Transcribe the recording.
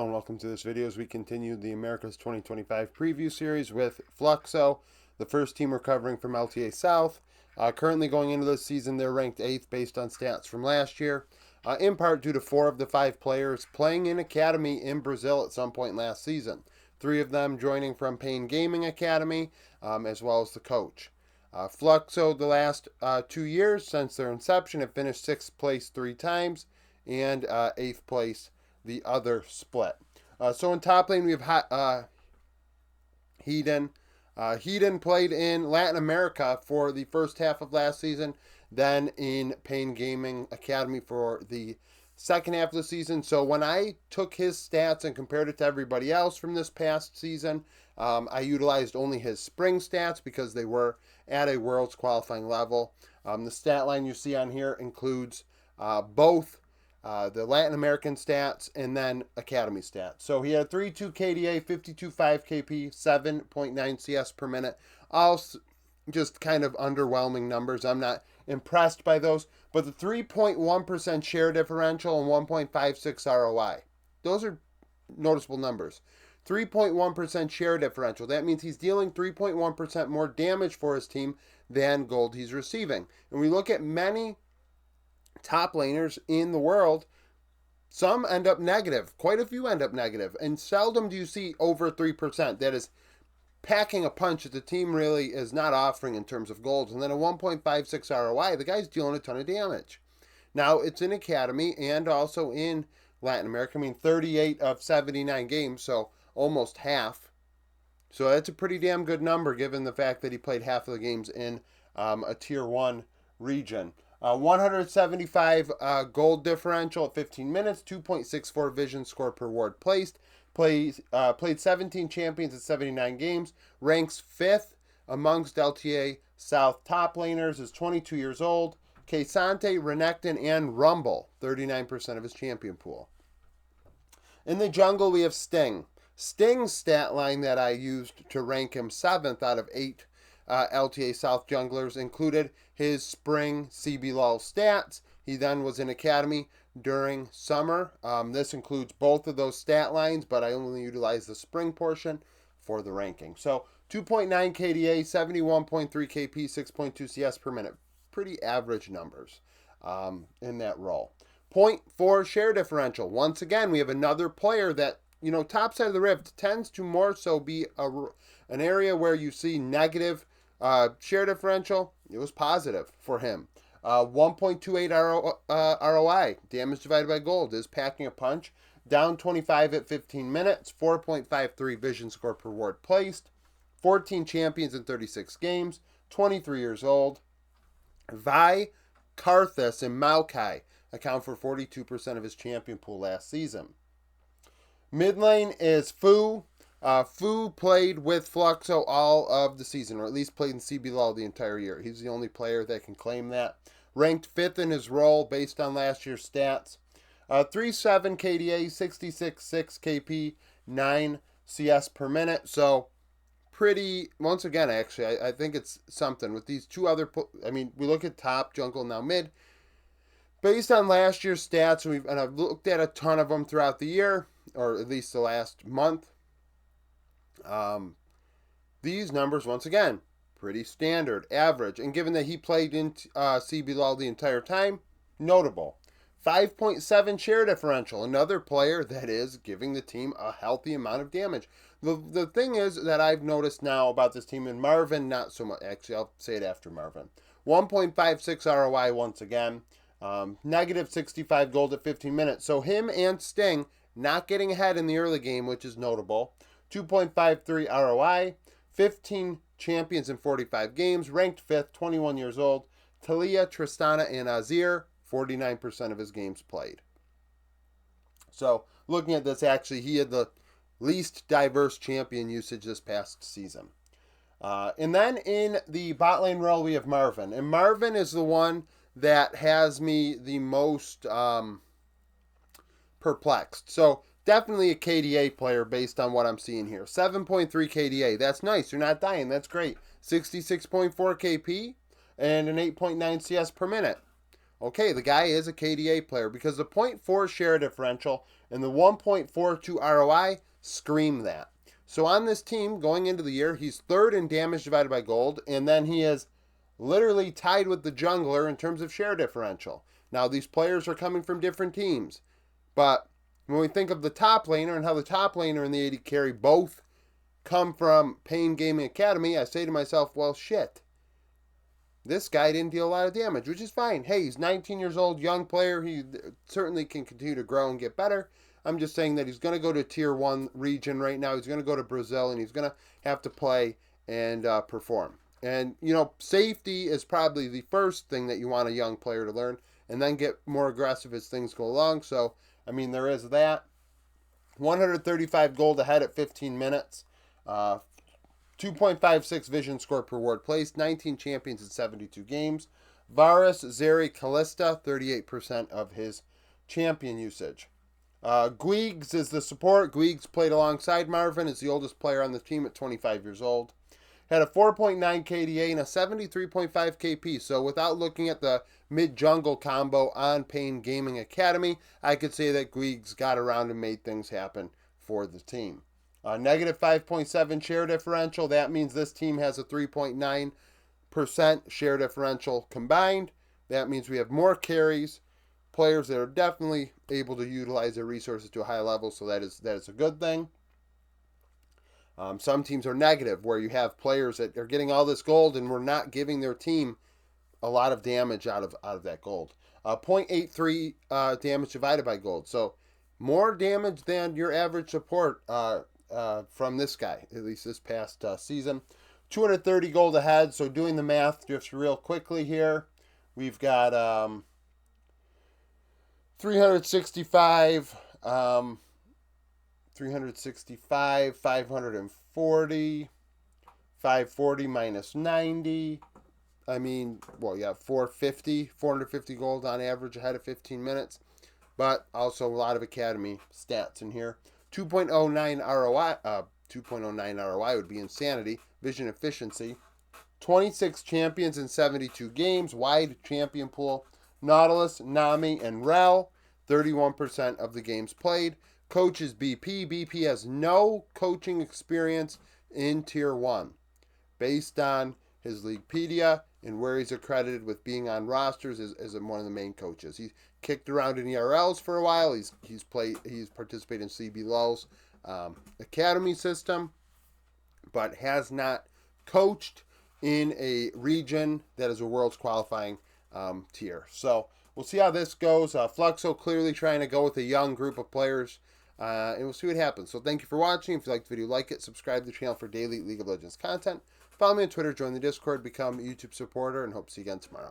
Hello and welcome to this video as we continue the America's 2025 preview series with Fluxo, the first team recovering from LTA South. Currently going into this season, they're ranked 8th based on stats from last year, in part due to 4 of the 5 players playing in Academy in Brazil at some point last season. 3 of them joining from Pain Gaming Academy, as well as the coach. Fluxo, the last 2 years since their inception, have finished 6th place 3 times and 8th place the other split. So in top lane we have Hedon. Hedon played in Latin America for the first half of last season, then in Pain Gaming Academy for the second half of the season. So when I took his stats and compared it to everybody else from this past season, I utilized only his spring stats because they were at a Worlds qualifying level. The stat line you see on here includes both the Latin American stats and then Academy stats. So he had 3.2 KDA, 52.5 KP, 7.9 CS per minute. All just kind of underwhelming numbers. I'm not impressed by those. But the 3.1% share differential and 1.56 ROI. Those are noticeable numbers. 3.1% share differential. That means he's dealing 3.1% more damage for his team than gold he's receiving. And we look at many top laners in the world, some end up negative. Quite a few end up negative. And seldom do you see over 3%. That is packing a punch that the team really is not offering in terms of golds. And then a 1.56 ROI, the guy's dealing a ton of damage. Now, it's in Academy and also in Latin America. I mean, 38 of 79 games, so almost half. So that's a pretty damn good number given the fact that he played half of the games in a Tier 1 region. 175 gold differential at 15 minutes, 2.64 vision score per ward placed. Played 17 champions at 79 games. Ranks 5th amongst LTA South top laners. Is 22 years old. Kesante, Renekton, and Rumble, 39% of his champion pool. In the jungle, we have Sting. Sting's stat line that I used to rank him 7th out of 8 LTA South junglers included his spring CBLOL stats. He then was in Academy during summer. This includes both of those stat lines, but I only utilize the spring portion for the ranking. So 2.9 KDA, 71.3 KP, 6.2 CS per minute. Pretty average numbers in that role. 0.4 share differential. Once again, we have another player that, top side of the rift tends to more so be an area where you see negative share differential. It was positive for him. 1.28 ROI, damage divided by gold, is packing a punch. Down 25 at 15 minutes, 4.53 vision score per ward placed. 14 champions in 36 games, 23 years old. Vi, Karthus, and Maokai account for 42% of his champion pool last season. Mid lane is Fu. Fu played with Fluxo all of the season, or at least played in CBLOL the entire year. He's the only player that can claim that. Ranked 5th in his role based on last year's stats. 3.7 KDA, 66.6 KP, 9 CS per minute. So pretty, once again, actually, I think it's something. With these two other, we look at top, jungle, now mid. Based on last year's stats, and I've looked at a ton of them throughout the year, or at least the last month. These numbers, once again, pretty standard, average. And given that he played in CBLOL the entire time, notable. 5.7 share differential. Another player that is giving the team a healthy amount of damage. The thing is that I've noticed now about this team, and Marvin, not so much. Actually, I'll say it after Marvin. 1.56 ROI once again. Negative 65 gold at 15 minutes. So him and Sting not getting ahead in the early game, which is notable. 2.53 ROI, 15 champions in 45 games, ranked 5th, 21 years old. Talia, Tristana, and Azir, 49% of his games played. So, looking at this, actually, he had the least diverse champion usage this past season. And then in the bot lane role, we have Marvin. And Marvin is the one that has me the most perplexed. So, definitely a KDA player based on what I'm seeing here. 7.3 KDA. That's nice. You're not dying. That's great. 66.4 KP and an 8.9 CS per minute. Okay, the guy is a KDA player because the 0.4 share differential And the 1.42 ROI scream that. So on this team, going into the year, he's third in damage divided by gold, and then he is literally tied with the jungler in terms of share differential. Now, these players are coming from different teams, but when we think of the top laner and how the top laner and the AD carry both come from Pain Gaming Academy, I say to myself, well, shit. This guy didn't deal a lot of damage, which is fine. Hey, he's 19 years old, young player. He certainly can continue to grow and get better. I'm just saying that he's going to go to Tier 1 region right now. He's going to go to Brazil, and he's going to have to play and perform. And, you know, safety is probably the first thing that you want a young player to learn, and then get more aggressive as things go along. So, I mean, there is that. 135 gold ahead at 15 minutes. 2.56 vision score per ward placed. 19 champions in 72 games. Varus, Zeri, Callista, 38% of his champion usage. Guigs is the support. Guigs played alongside Marvin, is the oldest player on the team at 25 years old. Had a 4.9 KDA and a 73.5 KP. So without looking at the mid-jungle combo on Pain Gaming Academy, I could say that Guigs got around and made things happen for the team. Negative 5.7 share differential. That means this team has a 3.9% share differential combined. That means we have more carries, players that are definitely able to utilize their resources to a high level, so that is a good thing. Some teams are negative, where you have players that are getting all this gold and we're not giving their team a lot of damage out of that gold. 0.83 damage divided by gold. So more damage than your average support from this guy, at least this past season. 230 gold ahead, so doing the math just real quickly here. We've got 365, 540, 540 minus 90. I mean, well, yeah, 450 gold on average ahead of 15 minutes. But also a lot of academy stats in here. 2.09 ROI, 2.09 ROI would be insanity. Vision efficiency. 26 champions in 72 games. Wide champion pool. Nautilus, Nami, and Rel. 31% of the games played. Coach is BP. BP has no coaching experience in Tier 1. Based on his Leaguepedia and where he's accredited with being on rosters as one of the main coaches. He's kicked around in ERLs for a while. He's participated in CB Lowell's academy system, but has not coached in a region that is a world's qualifying tier. So we'll see how this goes. Fluxo clearly trying to go with a young group of players, and we'll see what happens. So thank you for watching. If you liked the video, like it, subscribe to the channel for daily League of Legends content. Follow me on Twitter, join the Discord, become a YouTube supporter, and hope to see you again tomorrow.